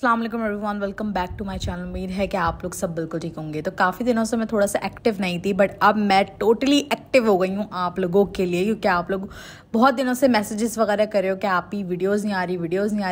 अस्सलाम वालेकुम everyone, welcome back to my channel. उम्मीद है कि आप लोग सब बिल्कुल ठीक होंगे। तो काफ़ी दिनों से मैं थोड़ा सा एक्टिव नहीं थी, बट अब मैं टोटली एक्टिव हो गई हूँ आप लोगों के लिए, क्योंकि आप लोग बहुत दिनों से मैसेजेस वगैरह कर रहे हो कि आप ही वीडियोस नहीं आ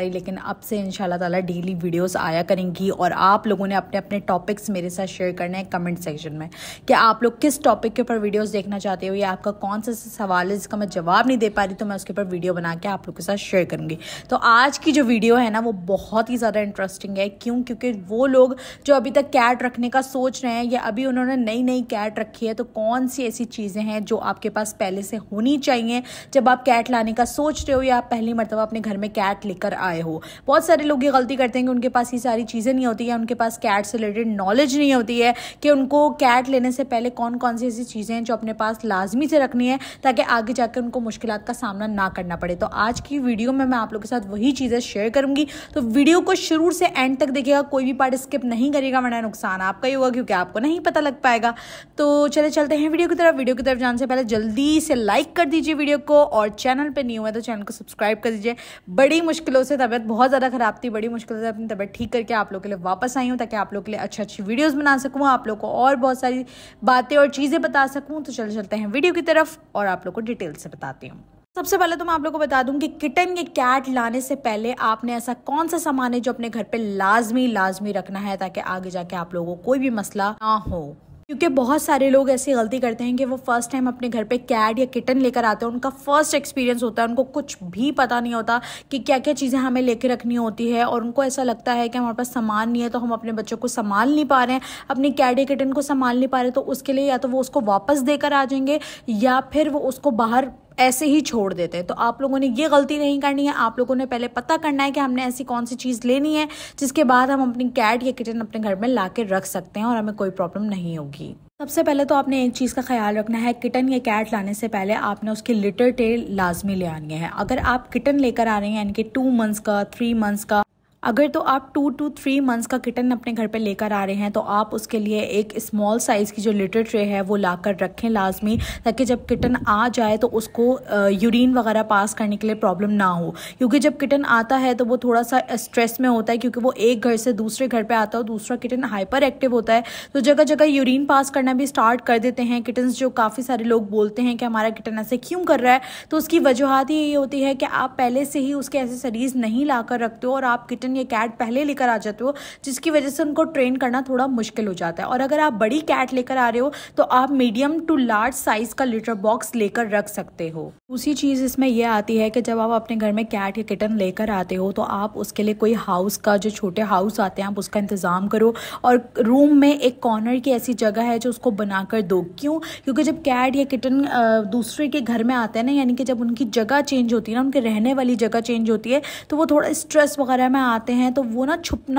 रही। लेकिन अब से इंशाल्लाह ताला डेली वीडियोस आया करेंगी और आप लोगों ने अपने अपने टॉपिक्स मेरे साथ शेयर करने हैं कमेंट सेक्शन में कि आप लोग किस टॉपिक के ऊपर वीडियोस देखना चाहते हो या आपका कौन सा सवाल है जिसका मैं जवाब नहीं दे पा रही, तो मैं उसके ऊपर वीडियो बना के आप लोग के साथ शेयर करूँगी। तो आज की जो वीडियो है ना वो बहुत ही ज़्यादा इंटरेस्टिंग है। क्योंकि वो लोग जो अभी तक कैट रखने का सोच रहे हैं या अभी उन्होंने नई कैट रखी है, तो कौन सी ऐसी चीज़ें हैं जो आपके पास पहले से होनी चाहिए जब आप कैट लाने का सोच रहे हो या आप पहली मर्तबा अपने घर में कैट लेकर आए हो। बहुत सारे लोग ये गलती करते हैं कि उनके पास ये सारी चीज़ें नहीं होती है, उनके पास कैट से रिलेटेड नॉलेज नहीं होती है कि उनको कैट लेने से पहले कौन कौन सी ऐसी चीज़ें हैं जो अपने पास लाजमी से रखनी है ताकि आगे जाकर उनको मुश्किलात का सामना ना करना पड़े। तो आज की वीडियो में मैं आप लोगों के साथ वही चीज़ें शेयर करूंगी, तो वीडियो को शुरू से एंड तक देखिएगा, कोई भी पार्ट स्किप नहीं करेगा वरना नुकसान आपका ही होगा क्योंकि आपको नहीं पता लग पाएगा। तो चलते हैं वीडियो की तरफ जाने से पहले जल्दी से लाइक कर दीजिए वीडियो को, और चैनल पे न्यू है तो चैनल को सब्सक्राइब कर दीजिए। बड़ी मुश्किलों से तबीयत बहुत ज़्यादा ख़राब थी, बड़ी मुश्किलों से अपनी तबीयत ठीक करके आप लोग के लिए वापस आई हूँ ताकि आप लोग के लिए अच्छी वीडियोज़ बना सकूँ, आप लोग को और बहुत सारी बातें और चीज़ें बता सकूँ। तो चलते हैं वीडियो की तरफ और आप लोग को डिटेल से बताती हूँ। सबसे पहले तो मैं आप लोगों को बता दूं कि किटन या कैट लाने से पहले आपने ऐसा कौन सा सामान है जो अपने घर पे लाजमी रखना है ताकि आगे जाके आप लोगों को कोई भी मसला ना हो। क्योंकि बहुत सारे लोग ऐसी गलती करते हैं कि वो फर्स्ट टाइम अपने घर पे कैट या किटन लेकर आते हैं, उनका फर्स्ट एक्सपीरियंस होता है, उनको कुछ भी पता नहीं होता कि क्या क्या चीज़ें हमें लेकर रखनी होती है, और उनको ऐसा लगता है कि हमारे पास सामान नहीं है तो हम अपने बच्चों को संभाल नहीं पा रहे हैं, अपनी कैट या किटन को संभाल नहीं पा रहे, तो उसके लिए या तो वो उसको वापस देकर आ जाएंगे या फिर वो उसको बाहर ऐसे ही छोड़ देते हैं। तो आप लोगों ने ये गलती नहीं करनी है, आप लोगों ने पहले पता करना है कि हमने ऐसी कौन सी चीज़ लेनी है जिसके बाद हम अपनी कैट या किटन अपने घर में ला के रख सकते हैं और हमें कोई प्रॉब्लम नहीं होगी। सबसे पहले तो आपने एक चीज़ का ख्याल रखना है, किटन या कैट लाने से पहले आपने उसकी लिटर टेल लाजमी ले आनी है। अगर आप किटन लेकर आ रहे हैं यानी कि 2 मंथ्स का 3 मंथ्स का, अगर तो आप 2 to 3 मंथ्स का किटन अपने घर पे लेकर आ रहे हैं तो आप उसके लिए एक स्मॉल साइज़ की जो लिटर ट्रे है वो लाकर रखें लाजमी, ताकि जब किटन आ जाए तो उसको यूरिन वगैरह पास करने के लिए प्रॉब्लम ना हो। क्योंकि जब किटन आता है तो वो थोड़ा सा स्ट्रेस में होता है, क्योंकि वो एक घर से दूसरे घर पर आता है, दूसरा किटन हाइपर एक्टिव होता है, तो जगह जगह यूरिन पास करना भी स्टार्ट कर देते हैं किटन्स। जो काफ़ी सारे लोग बोलते हैं कि हमारा किटन ऐसे क्यों कर रहा है, तो उसकी वजूहत ही यही होती है कि आप पहले से ही उसके एसेसरीज नहीं ला कर रखते हो और आप किटन या कैट पहले लेकर आ जाते हो, जिसकी वजह से उनको ट्रेन करना थोड़ा मुश्किल हो जाता है। और अगर आप बड़ी कैट लेकर आ रहे हो तो आप मीडियम टू लार्ज साइज का लिटर बॉक्स लेकर रख सकते हो। दूसरी चीज़ इसमें यह आती है कि जब आप अपने घर में कैट या किटन लेकर आते हो तो आप उसके लिए कोई हाउस का, जो छोटे हाउस आते हैं, आप उसका इंतज़ाम करो और रूम में एक कॉर्नर की ऐसी जगह है जो उसको बनाकर दो। क्यों? क्योंकि जब कैट या किटन दूसरे के घर में आते हैं ना, यानी कि जब उनकी जगह चेंज होती है ना, उनके रहने वाली जगह चेंज होती है, तो वो थोड़ा स्ट्रेस वगैरह में आते हैं, तो वो ना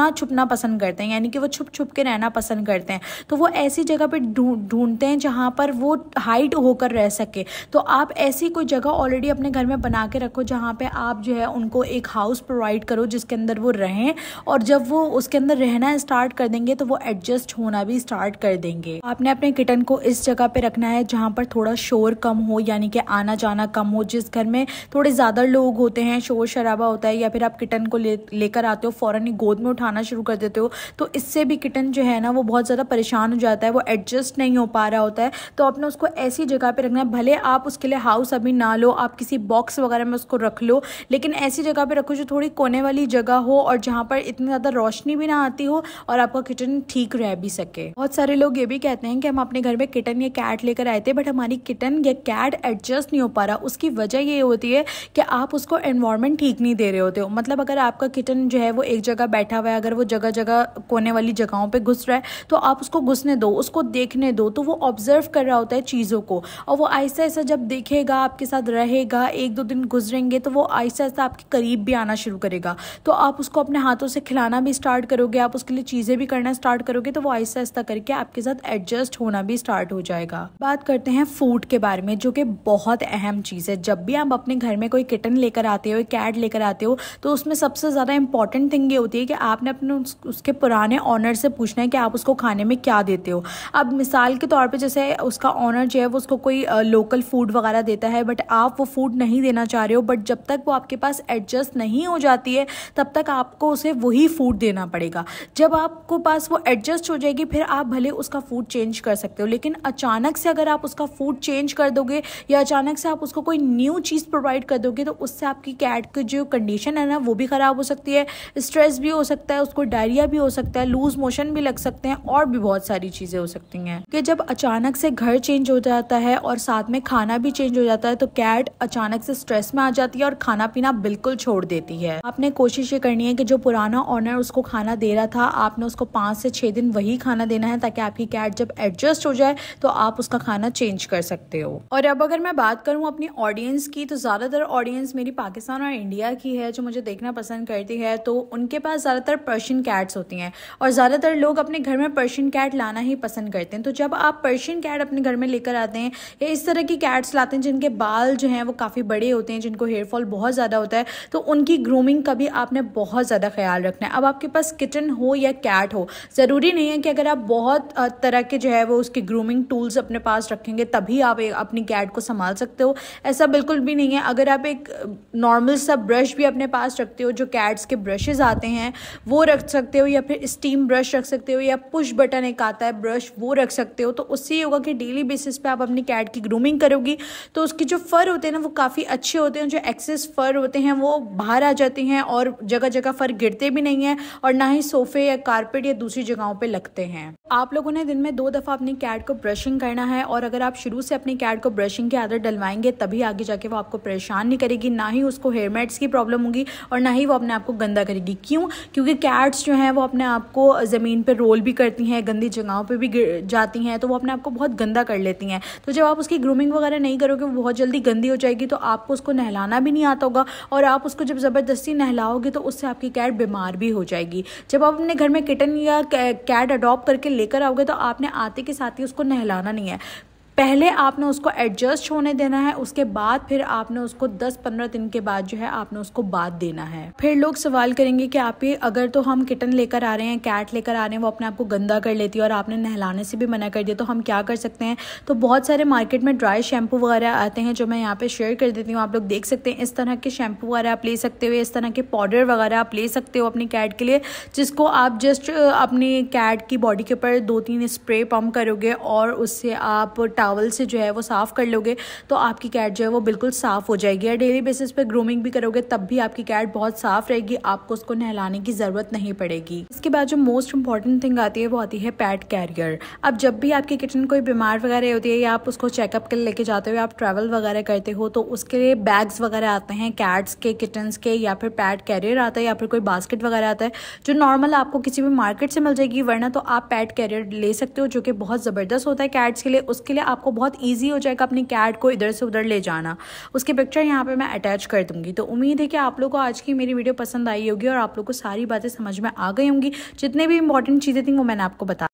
छुपना पसंद करते हैं, यानी कि वो छुप के रहना पसंद करते हैं। तो वो ऐसी जगह पे ढूंढते हैं जहाँ पर वो हाइड होकर रह सके। तो आप ऐसी कोई जगह ऑलरेडी अपने घर में बना के रखो जहाँ पे आप जो है उनको एक हाउस प्रोवाइड करो जिसके अंदर वो रहें, और जब वो उसके अंदर रहना स्टार्ट कर देंगे तो वो एडजस्ट होना भी स्टार्ट कर देंगे। आपने अपने किटन को इस जगह पे रखना है जहाँ पर थोड़ा शोर कम हो, यानी कि आना जाना कम हो। जिस घर में थोड़े ज़्यादा लोग होते हैं, शोर शराबा होता है, या फिर आप किटन को लेकर आते हो फ़ौरन ही गोद में उठाना शुरू कर देते हो, तो इससे भी किटन जो है ना वो बहुत ज़्यादा परेशान हो जाता है, वो एडजस्ट नहीं हो पा रहा होता है। तो आपने उसको ऐसी जगह पे रखना है, भले आप उसके लिए हाउस अभी ना लो, आप किसी बॉक्स वगैरह में उसको रख लो, लेकिन ऐसी जगह पे रखो जो थोड़ी कोने वाली जगह हो और जहाँ पर इतनी ज़्यादा रोशनी भी ना आती हो और आपका किटन ठीक रह भी सके। बहुत सारे लोग ये भी कहते हैं कि हम अपने घर में किटन या कैट लेकर आए थे बट हमारी किटन या कैट एडजस्ट नहीं हो पा रहा। उसकी वजह ये होती है कि आप उसको एनवायरनमेंट ठीक नहीं दे रहे होते हो। मतलब अगर आपका किटन जो है वो एक जगह बैठा हुआ है, अगर वो जगह जगह कोने वाली जगहों पे घुस रहा है तो आप उसको घुसने दो, उसको देखने दो, तो वो ऑब्जर्व कर रहा होता है चीज़ों को, और वो आहिस्ता आहिस्ता जब देखेगा, आपके साथ रहेगा, 1-2 दिन गुजरेंगे तो वो आहिस्ता आहिस्ता आपके करीब भी आना शुरू करेगा। तो आप उसको अपने हाथों से खिलाना भी स्टार्ट करोगे, आप उसके लिए चीज़ें भी करना स्टार्ट करोगे, तो वो आहिस्ता आहिस्ता करके आपके साथ एडजस्ट होना भी स्टार्ट हो जाएगा। बात करते हैं फूड के बारे में, जो कि बहुत अहम चीज़ है। जब भी आप अपने घर में कोई किटन लेकर आते हो, कैट लेकर आते हो, तो उसमें सबसे ज़्यादा इंपॉर्टेंट इंपॉर्टेंट थिंग ये होती है कि आपने अपने उसके पुराने ऑनर से पूछना है कि आप उसको खाने में क्या देते हो। अब मिसाल के तौर पे जैसे उसका ऑनर जो है वो उसको कोई लोकल फूड वगैरह देता है, बट आप वो फूड नहीं देना चाह रहे हो, बट जब तक वो आपके पास एडजस्ट नहीं हो जाती है तब तक आपको उसे वही फूड देना पड़ेगा। जब आपको पास वो एडजस्ट हो जाएगी फिर आप भले उसका फूड चेंज कर सकते हो, लेकिन अचानक से अगर आप उसका फूड चेंज कर दोगे या अचानक से आप उसको कोई न्यू चीज़ प्रोवाइड कर दोगे तो उससे आपकी कैट की जो कंडीशन है ना वो भी ख़राब हो सकती है, स्ट्रेस भी हो सकता है, उसको डायरिया भी हो सकता है, लूज मोशन भी लग सकते हैं और भी बहुत सारी चीज़ें हो सकती हैं। कि जब अचानक से घर चेंज हो जाता है और साथ में खाना भी चेंज हो जाता है तो कैट अचानक से स्ट्रेस में आ जाती है और खाना पीना बिल्कुल छोड़ देती है। आपने कोशिश ये करनी है कि जो पुराना ऑनर उसको खाना दे रहा था आपने उसको 5 से 6 दिन वही खाना देना है, ताकि आपकी कैट जब एडजस्ट हो जाए तो आप उसका खाना चेंज कर सकते हो। और अब अगर मैं बात करूं अपनी ऑडियंस की, तो ज़्यादातर ऑडियंस मेरी पाकिस्तान और इंडिया की है जो मुझे देखना पसंद करती है। तो उनके पास ज़्यादातर पर्शियन कैट्स होती हैं और ज़्यादातर लोग अपने घर में पर्शियन कैट लाना ही पसंद करते हैं। तो जब आप पर्शियन कैट अपने घर में लेकर आते हैं या इस तरह की कैट्स लाते हैं जिनके बाल जो हैं वो काफ़ी बड़े होते हैं, जिनको हेयर फॉल बहुत ज़्यादा होता है, तो उनकी ग्रूमिंग का भी आपने बहुत ज़्यादा ख्याल रखना है। अब आपके पास किटन हो या कैट हो, ज़रूरी नहीं है कि अगर आप बहुत तरह के जो है वो उसके ग्रूमिंग टूल्स अपने पास रखेंगे तभी आप अपनी कैट को संभाल सकते हो, ऐसा बिल्कुल भी नहीं है। अगर आप एक नॉर्मल सा ब्रश भी अपने पास रखते हो, जो कैट्स के ब्रशेज़ आते हैं वो रख सकते हो, या फिर स्टीम ब्रश रख सकते हो, या पुश बटन एक आता है ब्रश वो रख सकते हो। तो उससे ये होगा कि डेली बेसिस पे आप अपनी कैट की ग्रूमिंग करोगी तो उसके जो फर होते हैं ना वो काफ़ी अच्छे होते हैं, जो एक्सेस फर होते हैं वो बाहर आ जाते हैं और जगह जगह फर गिरते भी नहीं हैं और ना ही सोफे या कारपेट या दूसरी जगहों पे लगते हैं। आप लोगों ने दिन में 2 दफ़ा अपनी कैट को ब्रशिंग करना है और अगर आप शुरू से अपनी कैट को ब्रशिंग की आदत डलवाएंगे तभी आगे जाके वो आपको परेशान नहीं करेगी, ना ही उसको हेयर मैट्स की प्रॉब्लम होगी और ना ही वो अपने आप को गंदा करेगी। क्यों? क्योंकि कैट्स जो हैं वो अपने आप को ज़मीन पर रोल भी करती हैं, गंदी जगहों पर भी जाती हैं, तो वो अपने आप को बहुत गंदा कर लेती हैं। तो जब आप उसकी ग्रूमिंग वगैरह नहीं करोगे वो बहुत जल्दी गंदी हो जाएगी, तो आपको उसको नहलाना भी नहीं आता होगा और आप उसको जब ज़बरदस्ती नहलाओगे तो उससे आपकी कैट बीमार भी हो जाएगी। जब आप अपने घर में किटन या कैट अडॉप्ट करके लेकर आओगे तो आपने आते के साथ ही उसको नहलाना नहीं है, पहले आपने उसको एडजस्ट होने देना है, उसके बाद फिर आपने उसको 10-15 दिन के बाद जो है आपने उसको बात देना है। फिर लोग सवाल करेंगे कि आप ये अगर तो हम किटन लेकर आ रहे हैं, कैट लेकर आ रहे हैं, वो अपने आप को गंदा कर लेती है और आपने नहलाने से भी मना कर दिया, तो हम क्या कर सकते हैं? तो बहुत सारे मार्केट में ड्राई शैम्पू वगैरह आते हैं जो मैं यहाँ पे शेयर कर देती हूँ, आप लोग देख सकते हैं। इस तरह के शैम्पू वगैरह आप ले सकते हो, इस तरह के पाउडर वगैरह आप ले सकते हो अपनी कैट के लिए, जिसको आप जस्ट अपनी कैट की बॉडी के ऊपर 2-3 स्प्रे पम्प करोगे और उससे आप टावल से जो है वो साफ़ कर लोगे तो आपकी कैट जो है वो बिल्कुल साफ़ हो जाएगी। और डेली बेसिस पे ग्रूमिंग भी करोगे तब भी आपकी कैट बहुत साफ़ रहेगी, आपको उसको नहलाने की ज़रूरत नहीं पड़ेगी। इसके बाद जो मोस्ट इंपॉर्टेंट थिंग आती है वो आती है पैट कैरियर। अब जब भी आपकी किटन कोई बीमार वगैरह होती है या आप उसको चेकअप के लिए लेके जाते हो या आप ट्रैवल वगैरह करते हो तो उसके लिए बैग्स वगैरह आते हैं कैट्स के, किटन्स के, या फिर पैट कैरियर आता है या फिर कोई बास्केट वगैरह आता है जो नॉर्मल आपको किसी भी मार्केट से मिल जाएगी, वरना तो आप पैट कैरियर ले सकते हो जो कि बहुत ज़बरदस्त होता है कैट्स के लिए। उसके लिए आपको बहुत ईजी हो जाएगा अपनी कैट को इधर से उधर ले जाना। उसकी पिक्चर यहाँ पे मैं अटैच कर दूंगी। तो उम्मीद है कि आप लोगों को आज की मेरी वीडियो पसंद आई होगी और आप लोगों को सारी बातें समझ में आ गई होंगी। जितने भी इंपॉर्टेंट चीज़ें थी वो मैंने आपको बता